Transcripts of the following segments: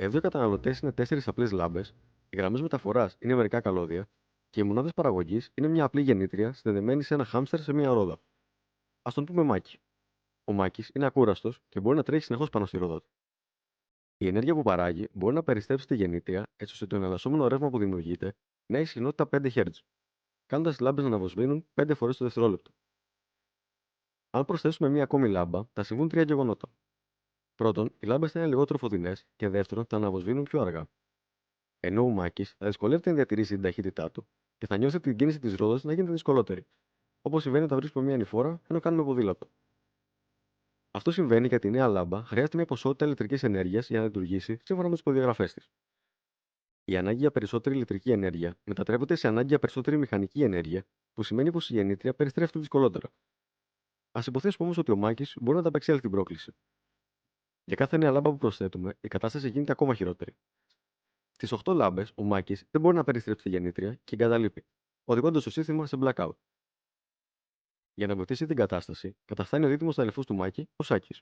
Εδώ οι καταναλωτές είναι 4 απλές λάμπες, οι γραμμές μεταφοράς είναι μερικά καλώδια και οι μονάδες παραγωγής είναι μια απλή γεννήτρια συνδεδεμένη σε ένα χάμστερ σε μια ρόδα. Ας τον πούμε Μάκη. Ο Μάκης είναι ακούραστος και μπορεί να τρέχει συνεχώς πάνω στη ρόδα του. Η ενέργεια που παράγει μπορεί να περιστρέψει τη γεννήτρια έτσι ώστε το εναλλασσόμενο ρεύμα που δημιουργείται να έχει συχνότητα 5 Hz, κάνοντας τις λάμπες να αναβοσβήνουν 5 φορές το δευτερόλεπτο. Αν προσθέσουμε μία ακόμη λάμπα, θα συμβούν τρία γεγονότα. Πρώτον, οι λάμπες θα είναι λιγότερο φωτεινές και δεύτερον, θα αναβοσβήνουν πιο αργά. Ενώ ο Μάκης θα δυσκολεύεται να διατηρήσει την ταχύτητά του και θα νιώθει την κίνηση τη ρόδα να γίνεται δυσκολότερη, όπως συμβαίνει όταν βρίσκουμε μία ανηφόρα ενώ κάνουμε ποδήλατο. Αυτό συμβαίνει γιατί η νέα λάμπα χρειάζεται μια ποσότητα ηλεκτρική ενέργεια για να λειτουργήσει σύμφωνα με τι προδιαγραφέ τη. Η ανάγκη για περισσότερη ηλεκτρική ενέργεια μετατρέπεται σε ανάγκη για περισσότερη μηχανική ενέργεια, που σημαίνει πω η γεννήτρια περιστρέφεται δυσκολότερα. Α υποθέσουμε όμω ότι ο Μάκη μπορεί να ανταπεξέλθει την πρόκληση. Για κάθε νέα λάμπα που προσθέτουμε, η κατάσταση γίνεται ακόμα χειρότερη. Στι 8 λάμπε, ο Μάκη δεν μπορεί να περιστρέψει τη γεννήτρια και εγκαταλείπει, οδηγώντα το σύστημα σε blackout. Για να βοηθήσει την κατάσταση, καταφθάνει ο δίδυμο αδελφό του Μάκη, ο Σάκη.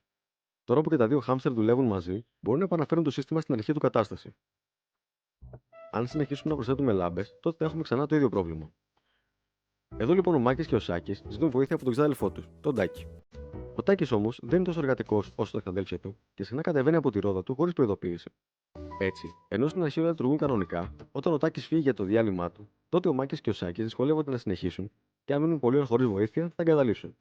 Τώρα που και τα δύο χάμστερ δουλεύουν μαζί, μπορούν να επαναφέρουν το σύστημα στην αρχή του κατάσταση. Αν συνεχίσουμε να προσθέτουμε λάμπε, τότε θα έχουμε ξανά το ίδιο πρόβλημα. Εδώ λοιπόν ο Μάκη και ο Σάκη ζητούν βοήθεια από τον ξάδελφό του, τον Τάκη. Ο Τάκη όμω δεν είναι τόσο εργατικό όσο τα αδέλφια του και συχνά κατεβαίνει από τη ρόδα του χωρί προειδοποίηση. Έτσι, ενώ στην αρχή όλα λειτουργούν κανονικά, όταν ο Τάκη φύγει για το διάλειμμά του, τότε ο Μάκη και ο Σάκη δυσκολεύονται να συνεχίσουν και αν μείνουν πολύ ώρα χωρί βοήθεια, θα εγκαταλείψουν.